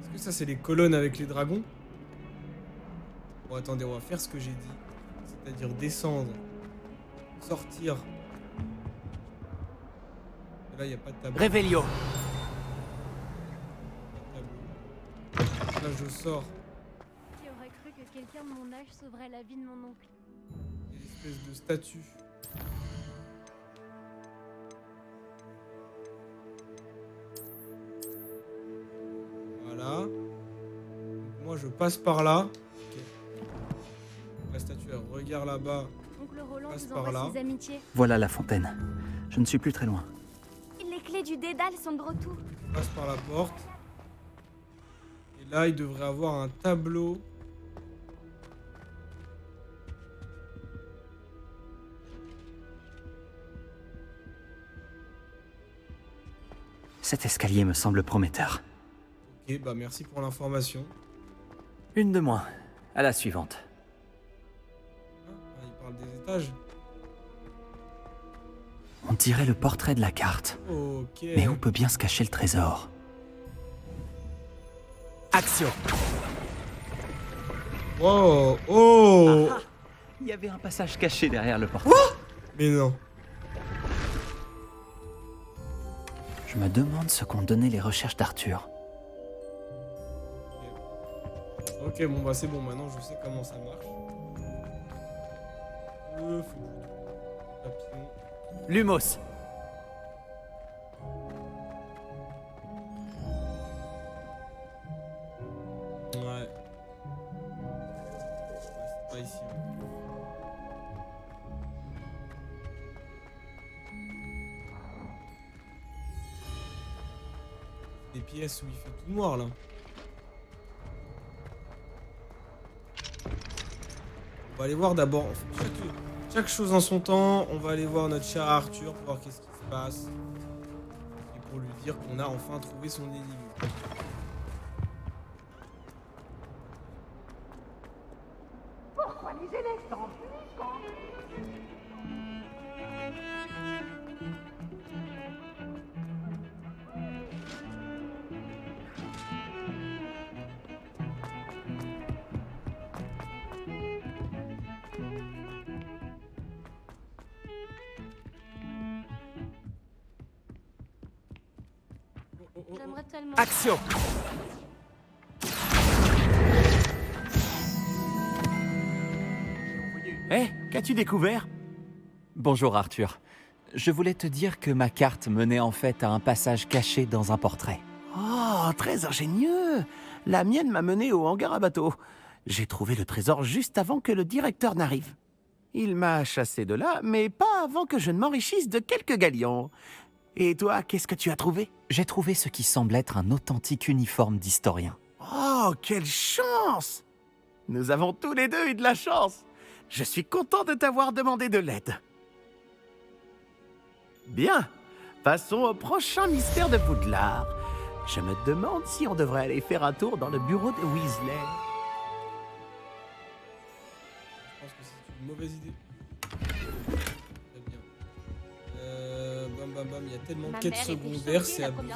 Est-ce que ça c'est les colonnes avec les dragons? Bon attendez, on va faire ce que j'ai dit. C'est-à-dire descendre, sortir. Et là il n'y a pas de tableau. Revelio. Là je sors. Qui aurait cru que quelqu'un de mon âge sauverait la vie de mon oncle? Une espèce de statue. Voilà. Donc, moi je passe par là. Ok. La statue elle regarde là-bas. Oncle Roland Passe vous par envoie là. ses amitiés. Voilà la fontaine. Je ne suis plus très loin. Les clés du dédale sont de retour. Passe par la porte. Et là il devrait avoir un tableau. Cet escalier me semble prometteur. Ok, bah merci pour l'information. Une de moins. À la suivante. Il parle des étages. On dirait le portrait de la carte. Ok. Mais où peut bien se cacher le trésor? Action. Wow. Oh. Ah, il y avait un passage caché derrière le portrait. Mais non. Je me demande ce qu'ont donné les recherches d'Arthur. Ok, bon bah c'est bon, maintenant je sais comment ça marche. Papillon. Lumos. Ouais. C'est pas ici. Des pièces où il fait tout noir là. On va aller voir d'abord chaque chose en son temps. On va aller voir notre cher Arthur pour voir qu'est-ce qui se passe. Et pour lui dire qu'on a enfin trouvé son énigme. Pourquoi les élèves s'enfuient quand... J'aimerais tellement. Action. Hé, qu'as-tu découvert? Bonjour Arthur. Je voulais te dire que ma carte menait en fait à un passage caché dans un portrait. Oh, très ingénieux. La mienne m'a mené au hangar à bateau. J'ai trouvé le trésor juste avant que le directeur n'arrive. Il m'a chassé de là, mais pas avant que je ne m'enrichisse de quelques galions. Et toi, qu'est-ce que tu as trouvé? J'ai trouvé ce qui semble être un authentique uniforme d'historien. Oh, quelle chance! Nous avons tous les deux eu de la chance. Je suis content de t'avoir demandé de l'aide. Bien, passons au prochain mystère de Poudlard. Je me demande si on devrait aller faire un tour dans le bureau de Weasley. Je pense que c'est une mauvaise idée. Très bien. Bam, il y a tellement de quêtes secondaires, c'est abusé.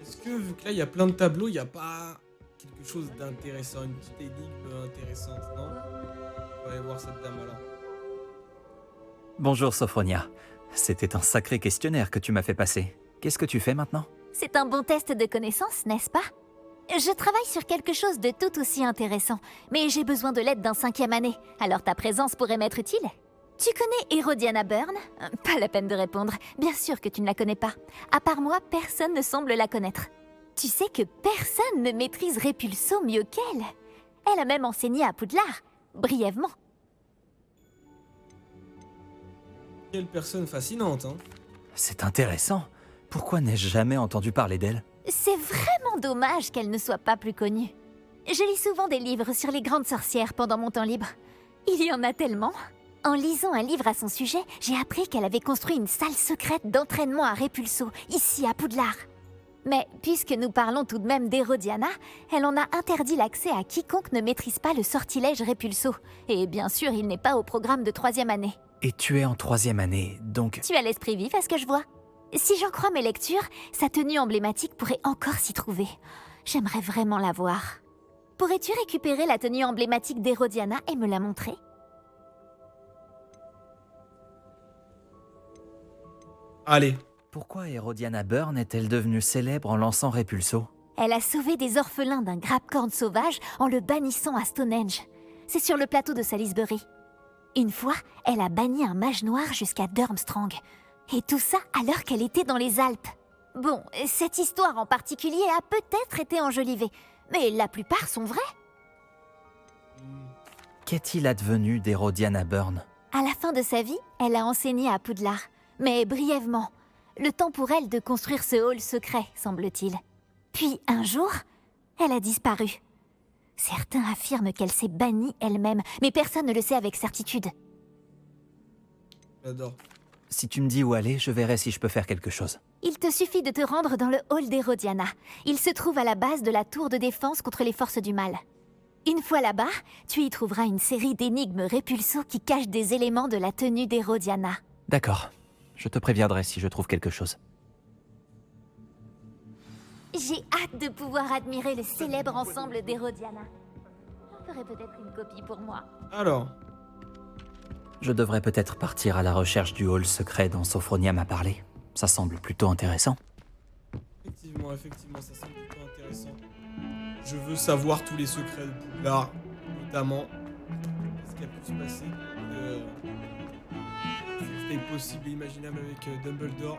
Est-ce que, vu que là, il y a plein de tableaux, il n'y a pas quelque chose d'intéressant, une petite énigme intéressante, non? On va aller voir cette dame, alors. Bonjour Sophronia. C'était un sacré questionnaire que tu m'as fait passer. Qu'est-ce que tu fais maintenant? C'est un bon test de connaissance, n'est-ce pas? Je travaille sur quelque chose de tout aussi intéressant, mais j'ai besoin de l'aide d'un 5e année, alors ta présence pourrait m'être utile. Tu connais Hérodiana Byrne? Pas la peine de répondre, bien sûr que tu ne la connais pas. À part moi, personne ne semble la connaître. Tu sais que personne ne maîtrise Répulso mieux qu'elle. Elle a même enseigné à Poudlard, brièvement. Quelle personne fascinante, hein. C'est intéressant. Pourquoi n'ai-je jamais entendu parler d'elle? C'est vraiment dommage qu'elle ne soit pas plus connue. Je lis souvent des livres sur les grandes sorcières pendant mon temps libre. Il y en a tellement. En lisant un livre à son sujet, j'ai appris qu'elle avait construit une salle secrète d'entraînement à Répulso, ici à Poudlard. Mais puisque nous parlons tout de même d'Hérodiana, elle en a interdit l'accès à quiconque ne maîtrise pas le sortilège Répulso. Et bien sûr, il n'est pas au programme de 3e année. Et tu es en 3e année, donc... Tu as l'esprit vif à ce que je vois. Si j'en crois mes lectures, sa tenue emblématique pourrait encore s'y trouver. J'aimerais vraiment la voir. Pourrais-tu récupérer la tenue emblématique d'Hérodiana et me la montrer? Allez. Pourquoi Hérodiana Byrne est-elle devenue célèbre en lançant Répulso? Elle a sauvé des orphelins d'un grappe-corne sauvage en le bannissant à Stonehenge. C'est sur le plateau de Salisbury. Une fois, elle a banni un mage noir jusqu'à Durmstrang. Et tout ça alors qu'elle était dans les Alpes. Bon, cette histoire en particulier a peut-être été enjolivée, mais la plupart sont vraies. Qu'est-il advenu d'Hérodiana Byrne? À la fin de sa vie, elle a enseigné à Poudlard, mais brièvement. Le temps pour elle de construire ce hall secret, semble-t-il. Puis, un jour, elle a disparu. Certains affirment qu'elle s'est bannie elle-même, mais personne ne le sait avec certitude. J'adore. Si tu me dis où aller, je verrai si je peux faire quelque chose. Il te suffit de te rendre dans le hall d'Hérodiana. Il se trouve à la base de la tour de défense contre les forces du mal. Une fois là-bas, tu y trouveras une série d'énigmes Répulso qui cachent des éléments de la tenue d'Hérodiana. D'accord. Je te préviendrai si je trouve quelque chose. J'ai hâte de pouvoir admirer le célèbre ensemble d'Hérodiana. J'en ferai peut-être une copie pour moi. Alors. Je devrais peut-être partir à la recherche du hall secret dont Sophronia m'a parlé. Ça semble plutôt intéressant. Effectivement, ça semble plutôt intéressant. Je veux savoir tous les secrets de Poudlard, notamment. Ce qui a pu se passer. C'était possible et imaginable avec Dumbledore.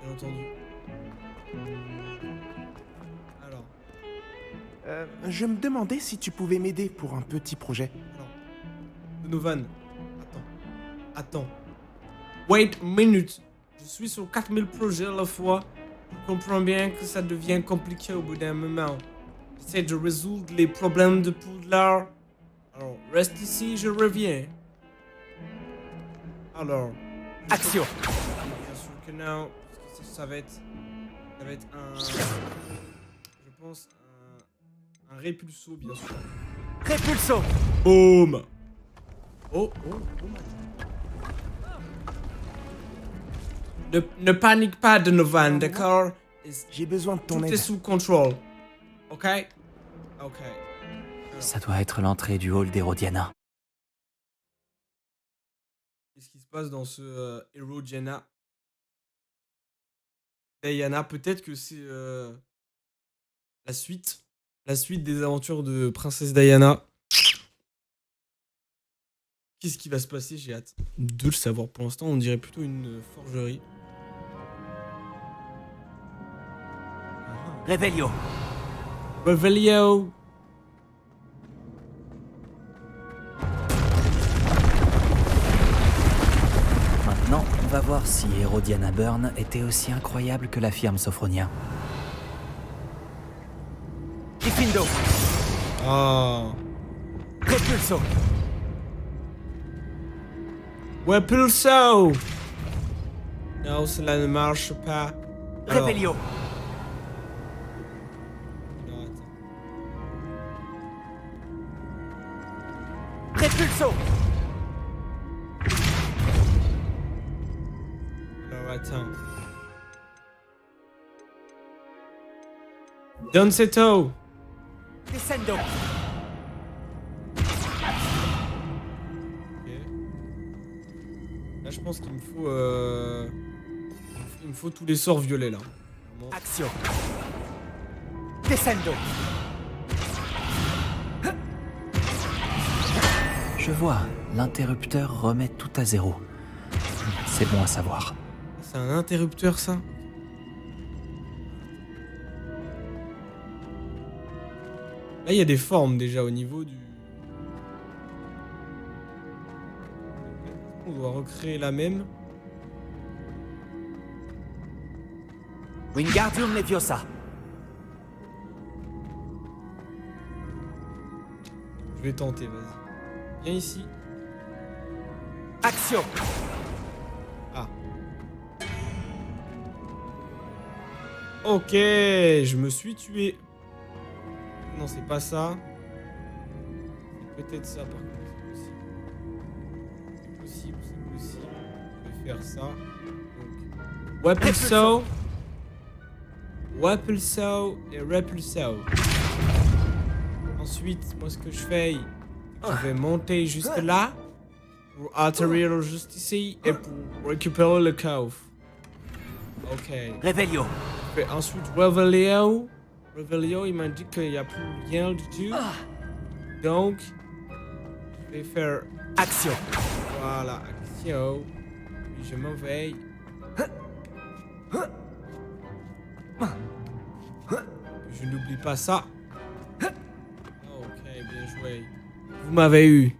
Bien entendu. Alors. Je me demandais si tu pouvais m'aider pour un petit projet. Alors. Donovan. Attends. Wait a minute. Je suis sur 4000 projets à la fois. Je comprends bien que ça devient compliqué au bout d'un moment. J'essaie de résoudre les problèmes de Poudlard. Alors, reste ici, je reviens. Alors. Action. Bien sûr que non. Parce que ça va être un... Je pense un Répulso, bien sûr. Répulso. Boum. Oh. Ne panique pas, Donovan, d'accord? J'ai besoin de ton aide. Tout est sous contrôle. Ok? Ça doit être l'entrée du hall d'Hérodiana. Qu'est-ce qui se passe dans ce Hérodiana? Diana, peut-être que c'est la suite. La suite des aventures de Princesse Diana. Qu'est-ce qui va se passer? J'ai hâte de le savoir. Pour l'instant, on dirait plutôt une forgerie. Revelio. Revelio. Maintenant, on va voir si Herodiana Byrne était aussi incroyable que l'affirme Sophronia. Diffindo. Ah. Repulso. Repulso. Non, cela ne marche pas. Alors. Revelio. Non, attends. Repulso. Alors, attends. Donzetto. Descendo. Là, je pense qu'il me faut, il me faut tous les sorts violets là. Vraiment. Action. Descendo. Je vois, l'interrupteur remet tout à zéro. C'est bon à savoir. C'est un interrupteur ça? Là, il y a des formes déjà au niveau du... On doit recréer la même. Wingardium Leviosa. Je vais tenter, vas-y. Viens ici. Action. Ah. Ok, je me suis tué. Non, c'est pas ça. C'est peut-être ça par contre. C'est possible. C'est possible. Je vais faire ça. Donc, Repulso. Repulso et Repulso. Ensuite, moi ce que je fais, je vais monter jusque là pour atterrir juste ici et pour récupérer le coffre. Ok. Revelio. Je fais ensuite Revelio. Revelio, il m'a dit qu'il n'y a plus rien du tout. Donc, je vais faire action. Voilà, action. Puis je m'en vais. Je n'oublie pas ça. Ok, bien joué. Vous m'avez eu.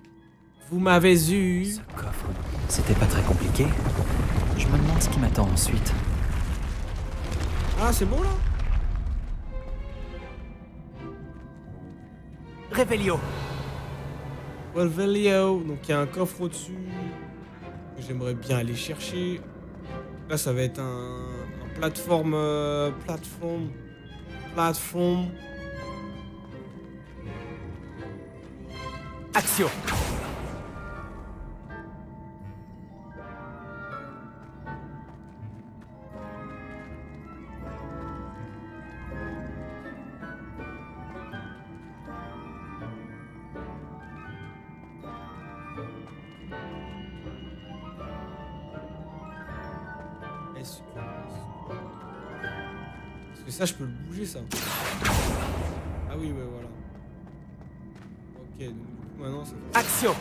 Vous m'avez eu. Ce coffre, c'était pas très compliqué. Je me demande ce qui m'attend ensuite. Ah, c'est bon là? Revelio. Revelio. Donc il y a un coffre au-dessus que j'aimerais bien aller chercher. Là, ça va être un plateforme. Plateforme. Action. Est-ce que ça, je peux le bouger, ça? Ah oui, ouais, voilà. Ok, donc du coup, maintenant, ça... Action.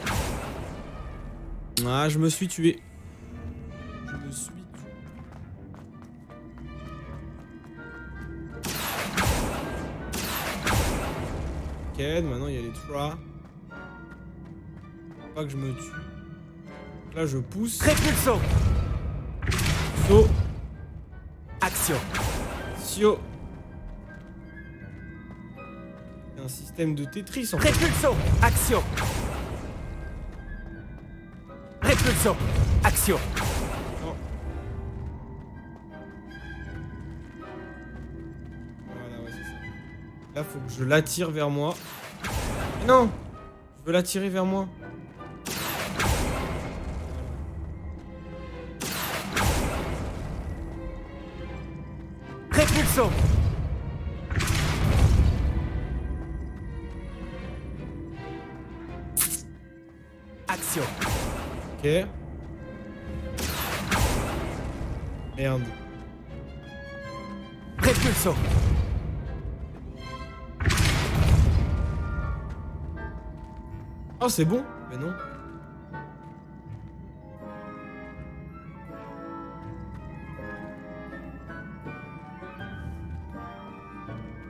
Ah, je me suis tué. Ok, maintenant, il y a les trois. Faut pas que je me tue. Donc là, je pousse. Repulso. Saut. Action. Sio. C'est un système de Tetris en fait. Repulso. Action. Repulso. Action. Oh. Voilà, ouais, c'est ça. Là, faut que je l'attire vers moi. Mais non! Je veux l'attirer vers moi. Repulso. Action. Ok. Merde. Repulso. Oh, c'est bon? Mais non.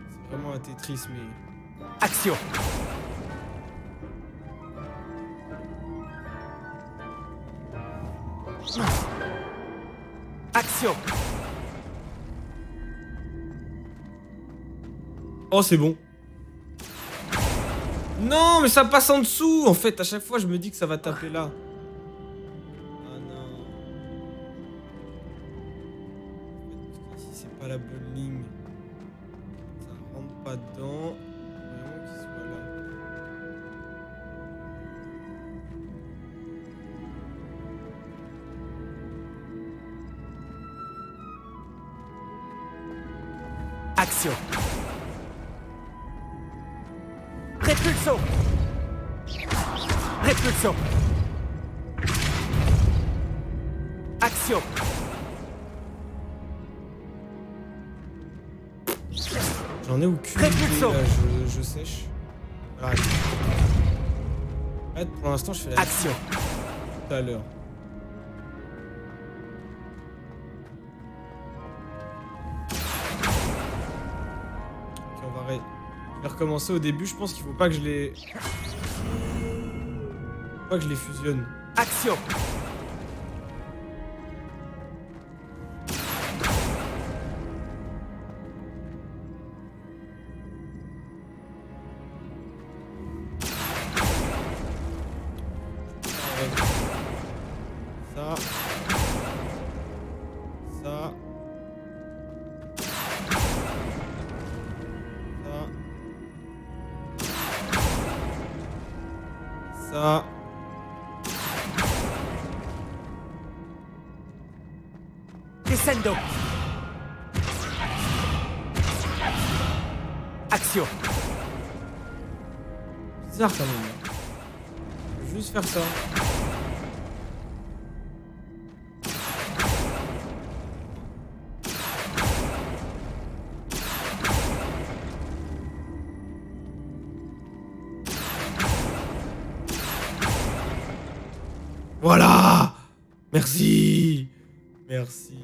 C'est vraiment un Tetris, mais... Action. Action. Oh, c'est bon. Non, mais ça passe en dessous. En fait, à chaque fois, je me dis que ça va taper là. Ah non. Ici, c'est pas la bonne ligne. Ça rentre pas dedans. Vraiment qu'il soit là. Action. Repulso. Repulso. Action. J'en ai aucune idée, Repulso. là, je sèche. Arrête. Arrête, pour l'instant, je fais la... Action. Tout à l'heure. Ok, on va arrêter. Je vais recommencer au début, je pense qu'il faut pas que je les... Faut pas que je les fusionne. Action. Ça. Ça. Ça. Descendo. Action. Bizarre quand même. Je vais juste faire ça. Voilà. Merci. Merci.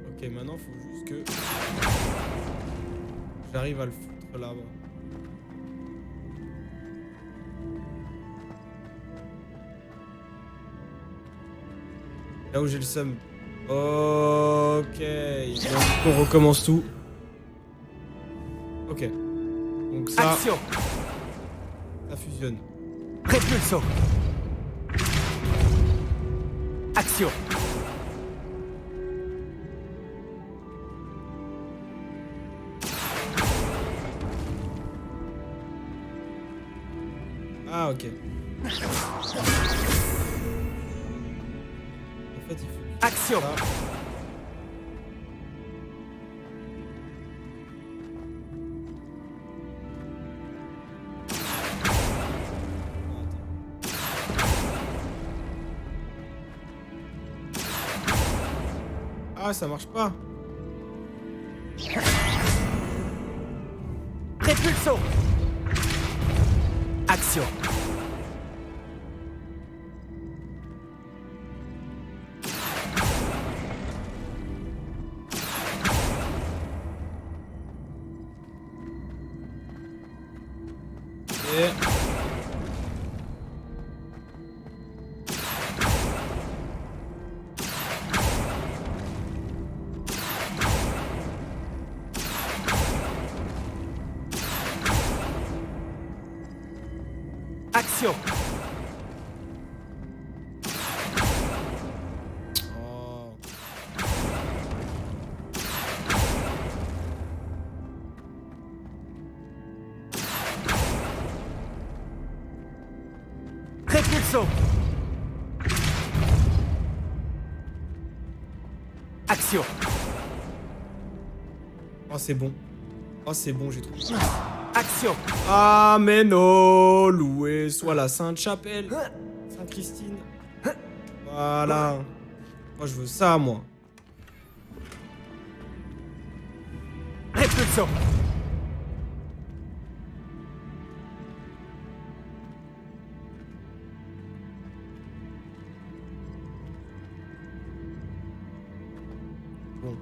Ok, maintenant faut juste que j'arrive à le foutre là-bas. Là où j'ai le seum. Ok. Donc on recommence tout. Ok. Donc ça. Action. Ça fusionne. Repulso. Action. Ah ok. En fait il faut... Action. Ça. Ah, ça marche pas. Repulso. Action. Et... Action. Oh. Repulso. Action. Oh, c'est bon. Oh, c'est bon, j'ai trouvé. Action. Ah, mais non, loué soit la Sainte-Chapelle. Sainte-Christine. Voilà. Moi, je veux ça, moi. Répulsion. Bon.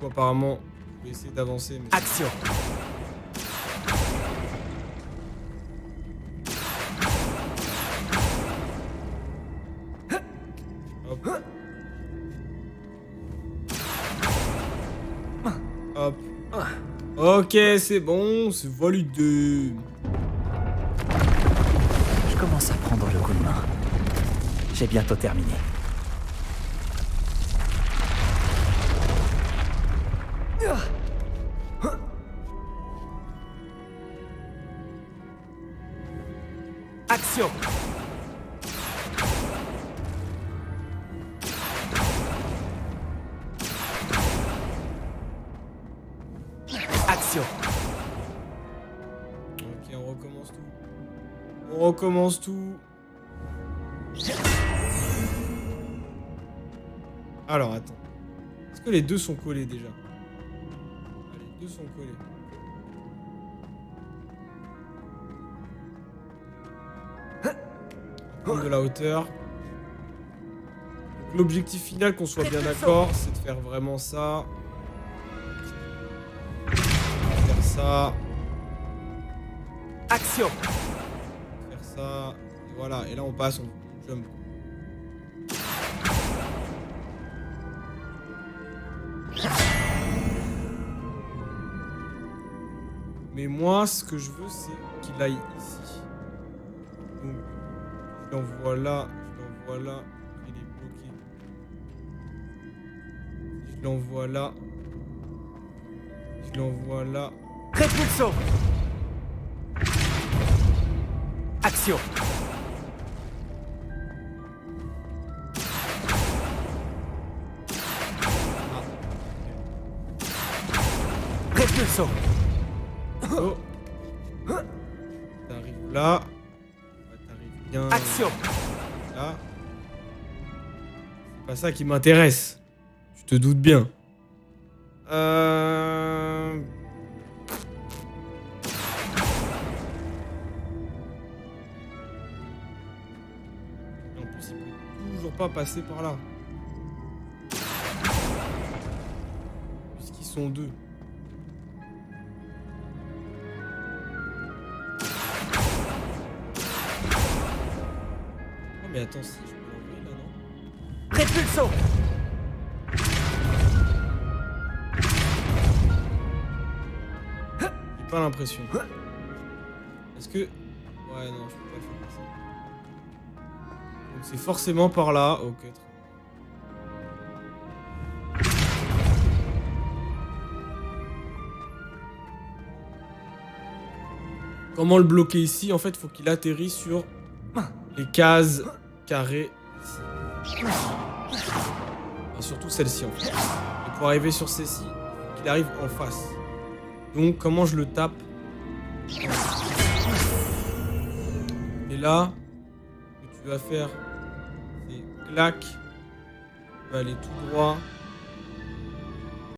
Apparemment, je vais essayer d'avancer. Mais... Action. Hop. Hop. Ok, c'est bon, c'est validé. Je commence à prendre le coup de main. J'ai bientôt terminé. Action. Action. Ok, on recommence tout. On recommence tout. Alors, attends. Est-ce que les deux sont collés déjà? Ah, les deux sont collés. Prendre de la hauteur. Donc, l'objectif final, qu'on soit bien d'accord, c'est de faire vraiment ça. Faire ça. Action. Faire ça. Et voilà. Et là, on passe, on jump. Mais moi, ce que je veux, c'est qu'il aille ici. Donc, je l'envoie là, il est bloqué. Je l'envoie là. Je l'envoie là. Répulsion. Action. Répulsion. Oh. T'arrives là. T'arrives bien. Action. Là. C'est pas ça qui m'intéresse. Tu te doutes bien. En plus, il peut toujours pas passer par là. Puisqu'ils sont deux. Oh mais attends, si je peux l'envoyer là, non? Répulsion. J'ai pas l'impression. Est-ce que... Ouais, non, je peux pas faire ça. Donc c'est forcément par là. Ok, très bien. Comment le bloquer ici? En fait, faut qu'il atterrisse sur les cases carrées ici. Enfin, surtout celle-ci en fait. Et pour arriver sur celle-ci, faut qu'il arrive en face. Donc comment je le tape? Et là, ce que tu vas faire, c'est clac. Tu vas aller tout droit.